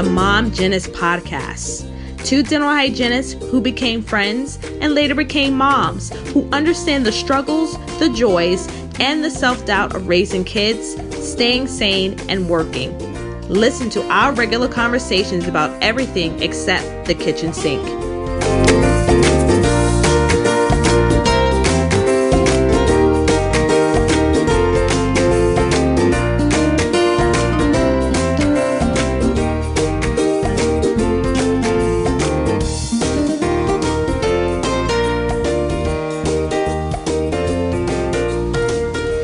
the MOMgienists podcast. Two dental hygienists who became friends and later became moms, who understand the struggles, the joys, and the self-doubt of raising kids, staying sane, and working. Listen to our regular conversations about everything except the kitchen sink.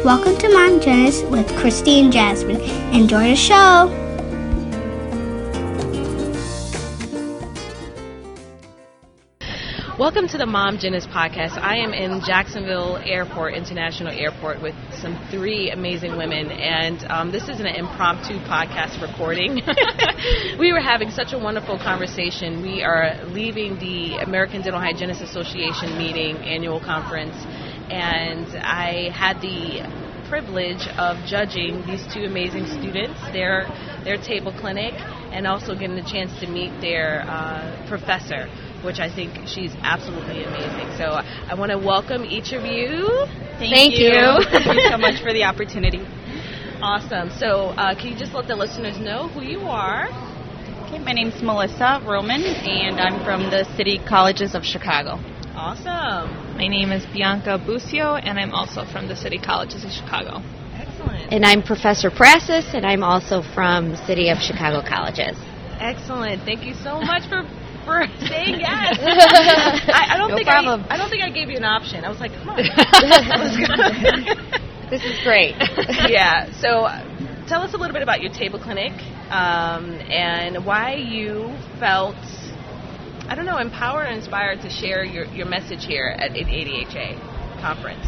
Welcome to MOMgienists with Christy and Jasmin. Enjoy the show. Welcome to the MOMgienists podcast. I am in Jacksonville Airport, International Airport, with three amazing women, and this is an impromptu podcast recording. We were having such a wonderful conversation. We are leaving the American Dental Hygienists Association meeting, annual conference, and I had the privilege of judging these two amazing students, their table clinic, and also getting the chance to meet their professor, which I think she's absolutely amazing. So I want to welcome each of you. Thank you. Thank you so much for the opportunity. Awesome. So can you just let the listeners know who you are? Okay, my name's Melissa Roman, and I'm from the City Colleges of Chicago. Awesome. My name is Bianca Bucio, and I'm also from the City Colleges of Chicago. Excellent. And I'm Professor Prassas, and I'm also from the City of Chicago Colleges. Excellent. Thank you so much for saying yes. No problem. I don't think I gave you an option. I was like, come on. This is great. Yeah. So tell us a little bit about your table clinic and why you felt, empowered and inspired to share your message here at the ADHA conference.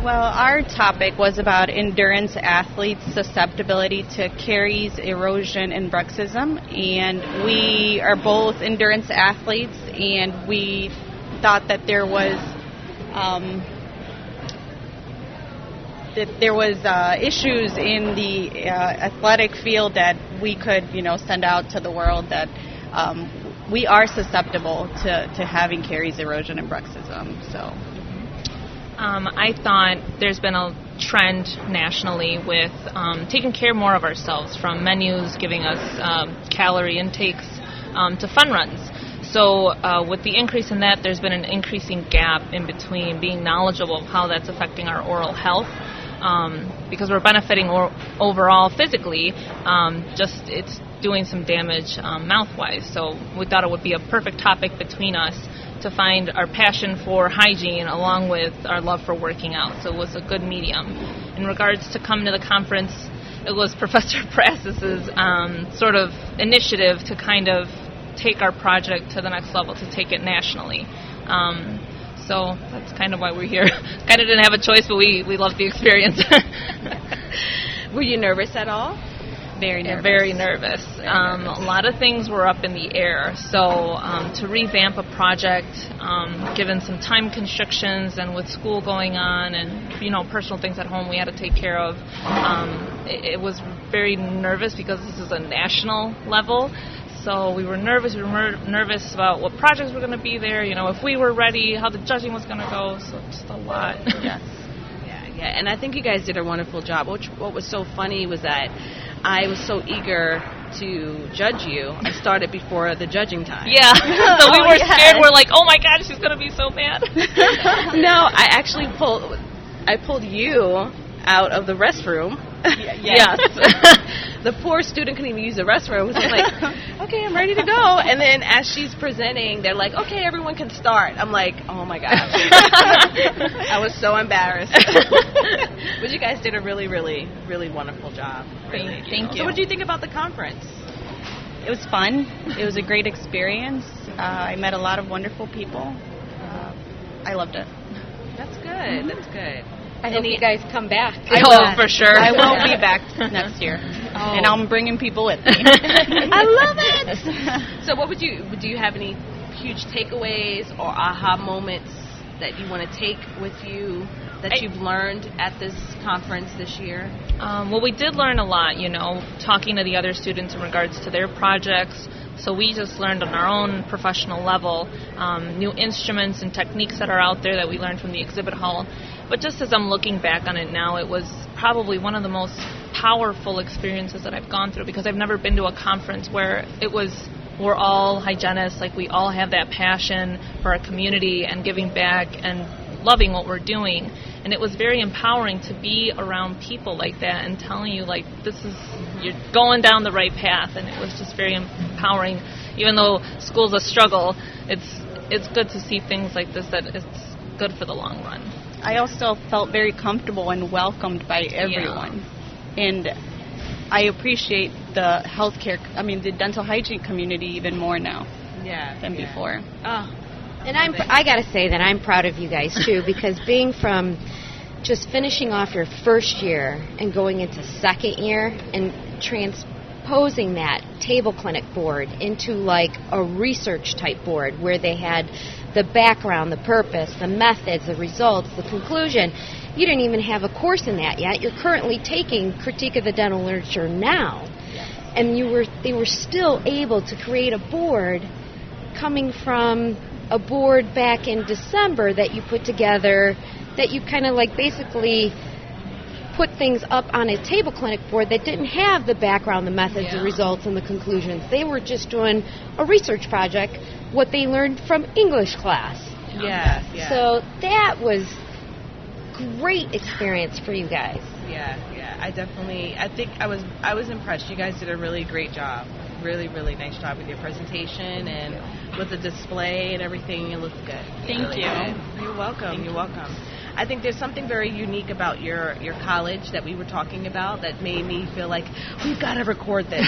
Well, our topic was about endurance athletes' susceptibility to caries, erosion, and bruxism. And we are both endurance athletes, and we thought that there was issues in the athletic field that we could, send out to the world that we are susceptible to having caries, erosion, and bruxism. So. I thought there's been a trend nationally with taking care more of ourselves, from menus giving us calorie intakes to fun runs. So with the increase in that, there's been an increasing gap in between being knowledgeable of how that's affecting our oral health, because we're benefiting overall physically, just it's doing some damage mouth-wise. So we thought it would be a perfect topic between us to find our passion for hygiene along with our love for working out. So it was a good medium. In regards to coming to the conference, it was Professor Prassas' sort of initiative to kind of take our project to the next level, to take it nationally. So that's kind of why we're here. Kind of didn't have a choice, but we loved the experience. Were you nervous at all? Very nervous. Very nervous. A lot of things were up in the air. So to revamp a project, given some time constrictions and with school going on and, personal things at home we had to take care of, it was very nervous because this is a national level. So we were nervous. We were nervous about what projects were going to be there, if we were ready, how the judging was going to go. So just a lot. Yes. Yeah, and I think you guys did a wonderful job. What was so funny was that I was so eager to judge you. I started before the judging time. Yeah, so we were scared. We're like, oh my God, she's going to be so mad. No, I actually pulled you out of the restroom. Yes. The poor student couldn't even use the restroom. So I'm like, okay, I'm ready to go. And then as she's presenting, they're like, okay, everyone can start. I'm like, oh my gosh. I was so embarrassed. But you guys did a really, really, really wonderful job. Really. Thank you. So what did you think about the conference? It was fun. It was a great experience. I met a lot of wonderful people. I loved it. That's good. That's good. I hope you guys come back. I will, for sure. I will be back next year, and I'm bringing people with me. I love it. So do you have any huge takeaways or aha moments that you want to take with you that you've learned at this conference this year? Well, we did learn a lot, talking to the other students in regards to their projects. So we just learned on our own professional level new instruments and techniques that are out there that we learned from the exhibit hall. But just as I'm looking back on it now, it was probably one of the most powerful experiences that I've gone through, because I've never been to a conference where we're all hygienists, like we all have that passion for our community and giving back and loving what we're doing. And it was very empowering to be around people like that and telling you, like, you're going down the right path. And it was just very empowering. Even though school's a struggle, it's good to see things like this, that it's good for the long run. I also felt very comfortable and welcomed by everyone. Yeah. And I appreciate the the dental hygiene community even more now than before. Oh. And I got to say that I'm proud of you guys, too, because being from just finishing off your first year and going into second year and transposing that table clinic board into like a research type board where they had the background, the purpose, the methods, the results, the conclusion. You didn't even have a course in that yet. You're currently taking Critique of the Dental Literature now. And they were still able to create a board coming from a board back in December that you put together, that you kind of like basically put things up on a table clinic board that didn't have the background, the methods, the results, and the conclusions. They were just doing a research project, what they learned from English class. Yeah. So that was great experience for you guys. Yeah. I think I was impressed. You guys did a really great job. Really, really nice job with your presentation and with the display and everything. It looked good. Thank you. Good. You're welcome. You're welcome. I think there's something very unique about your college that we were talking about that made me feel like we've got to record this.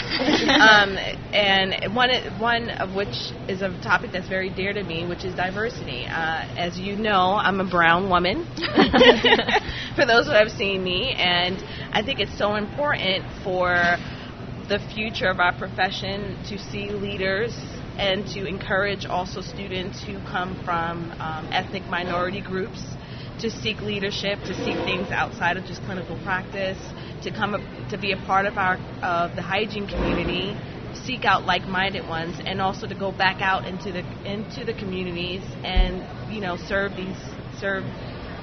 And one of which is a topic that's very dear to me, which is diversity. As you know, I'm a brown woman, for those who have seen me, and I think it's so important for the future of our profession to see leaders and to encourage also students who come from ethnic minority groups to seek leadership, to seek things outside of just clinical practice, to be a part of the hygiene community, seek out like-minded ones, and also to go back out into the communities and serve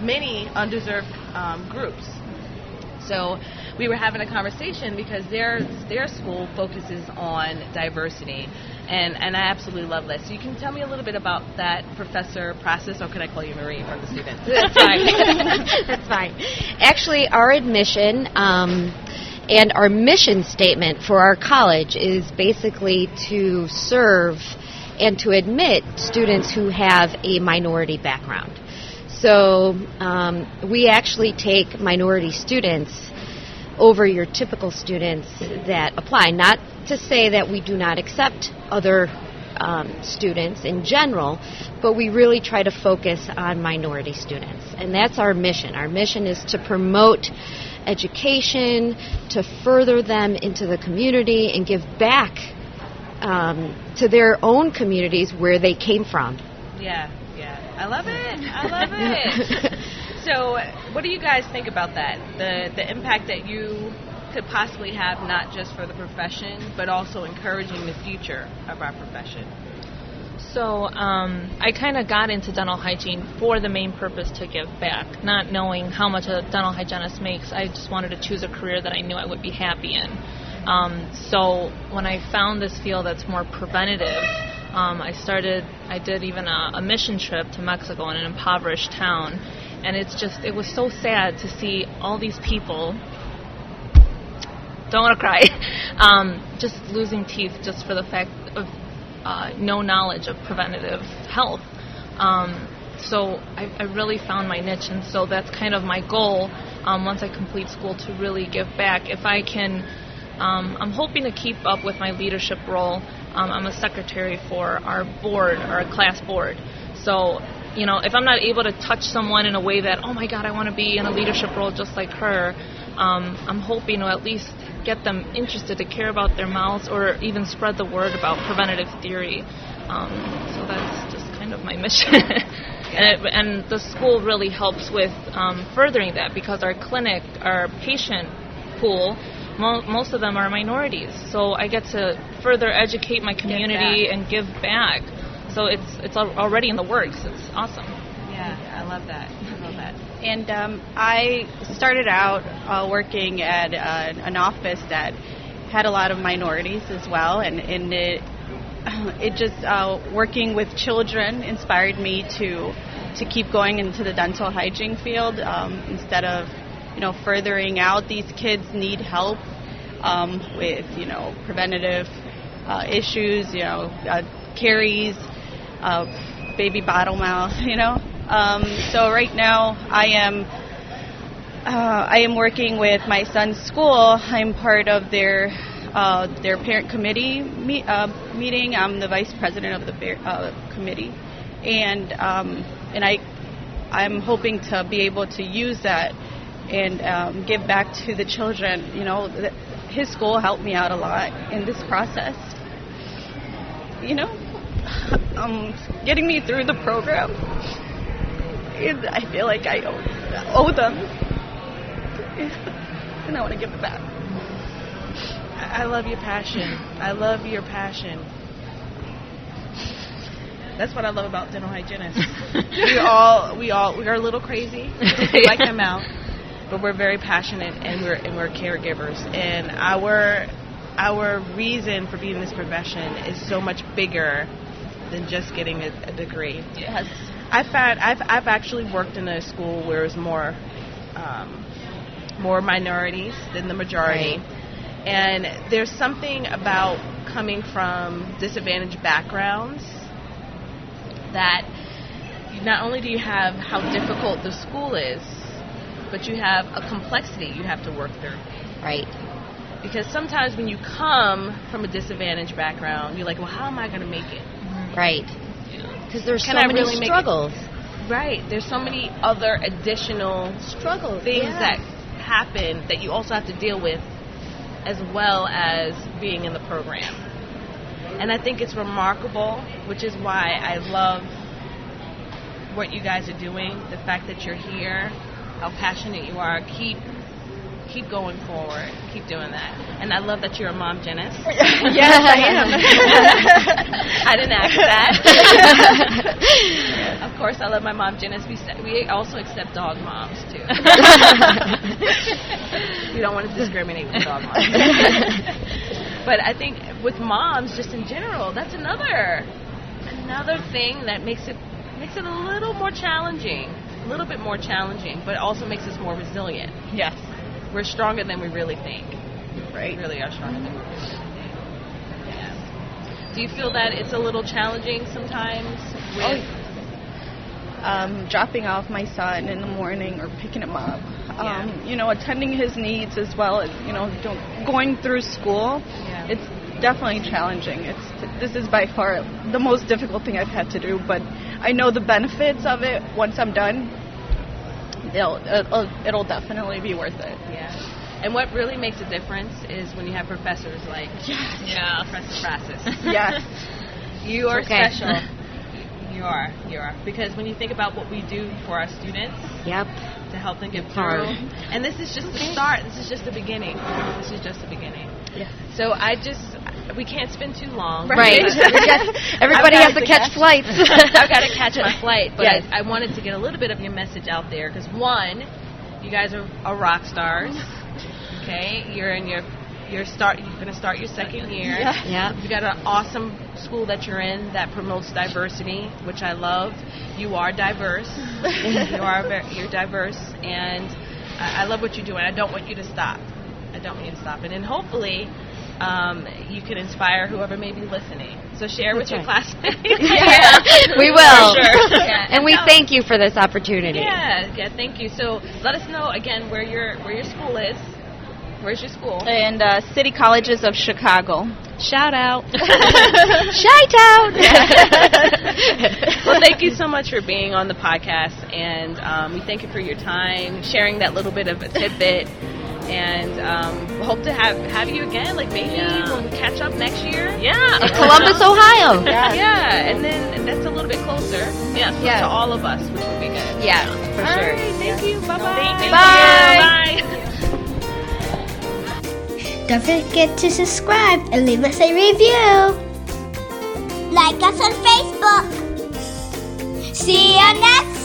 many underserved groups. So we were having a conversation because their school focuses on diversity, and I absolutely love that. So you can tell me a little bit about that, Professor Prassas, or could I call you Marie from the students? That's fine. That's fine. Actually, our admission and our mission statement for our college is basically to serve and to admit students who have a minority background. So we actually take minority students over your typical students that apply. Not to say that we do not accept other students in general, but we really try to focus on minority students. And that's our mission. Our mission is to promote education, to further them into the community and give back to their own communities where they came from. Yeah. I love it. So what do you guys think about that? The impact that you could possibly have, not just for the profession, but also encouraging the future of our profession? So I kind of got into dental hygiene for the main purpose to give back, not knowing how much a dental hygienist makes. I just wanted to choose a career that I knew I would be happy in. So when I found this field that's more preventative, I did even a mission trip to Mexico in an impoverished town, and it was so sad to see all these people, don't want to cry, just losing teeth just for the fact of no knowledge of preventative health. So I really found my niche, and so that's kind of my goal once I complete school, to really give back. If I can, I'm hoping to keep up with my leadership role. I'm a secretary for our board, our class board. So, if I'm not able to touch someone in a way that, oh my God, I want to be in a leadership role just like her, I'm hoping to at least get them interested to care about their mouths, or even spread the word about preventative theory. So that's just kind of of my mission. And the school really helps with furthering that, because our clinic, our patient pool, most of them are minorities. So I get to further educate my community and give back. So it's already in the works. It's awesome. Yeah, I love that. And I started out working at an office that had a lot of minorities as well, and it just working with children inspired me to keep going into the dental hygiene field instead of furthering out. These kids need help with preventative issues, caries, baby bottle mouth, So right now I am working with my son's school. I'm part of their parent committee meeting. I'm the vice president of the committee, and I'm hoping to be able to use that and give back to the children. His school helped me out a lot in this process. Getting me through the program. And I feel like I owe them, and I want to give it back. I love your passion. I love your passion. That's what I love about dental hygienists. we are a little crazy. We like them out, but we're very passionate, and we're caregivers. And our reason for being in this profession is so much bigger than just getting a degree. Yes. I've actually worked in a school where it was more minorities than the majority. Right. And there's something about coming from disadvantaged backgrounds that not only do you have how difficult the school is, but you have a complexity you have to work through. Right. Because sometimes when you come from a disadvantaged background, you're like, well, how am I going to make it? Right. Because there's so Can I many really make it? struggles. Right. There's so many other additional Struggles. things yeah. that happen that you also have to deal with, as well as being in the program. And I think it's remarkable, which is why I love what you guys are doing, the fact that you're here, how passionate you are. Keep going forward. Keep doing that. And I love that you're a MOMgienist. Yes, I am. I didn't ask that. Of course, I love my MOMgienists. We also accept dog moms, too. We don't want to discriminate with dog moms. But I think with moms, just in general, that's another thing that makes it a little more challenging, a little bit more challenging, but also makes us more resilient. Yes. We're stronger than we really think. Right. We really are stronger than we really think. Yeah. Do you feel that it's a little challenging sometimes with dropping off my son in the morning or picking him up? Attending his needs as well as, going through school. Yeah. It's definitely challenging. This is by far the most difficult thing I've had to do, but I know the benefits of it once I'm done. It'll definitely be worth it. Yeah. And what really makes a difference is when you have professors like Professor Prassas. Yes. You are okay. special. You are. Because when you think about what we do for our students, Yep. to help them get It's through, hard. and this is just the start. This is just the beginning. Yeah. So we can't spend too long. Right. Everybody has to catch flights. I've got to catch my flight, but Yes. I wanted to get a little bit of your message out there because one, you guys are rock stars. Okay, you're going to start your second year. Yeah. You got an awesome school that you're in that promotes diversity, which I love. You are diverse. You're diverse, and I love what you do, and I don't want you to stop. And then hopefully you can inspire whoever may be listening. So share with your classmates. We will. For sure. Yeah. And we thank you for this opportunity. Yeah, thank you. So let us know again where your school is. Where's your school? And City Colleges of Chicago. Shout out. Shout out. Well, thank you so much for being on the podcast, and we thank you for your time, sharing that little bit of a tidbit. And hope to have you again, like maybe when we catch up next year. Yeah. In Columbus, Ohio. Yeah, and then that's a little bit closer. Yes. To all of us, which would be good. Yeah, for All sure. right, thank you. Bye-bye. Thank you. Bye. Bye. Don't forget to subscribe and leave us a review. Like us on Facebook. See you next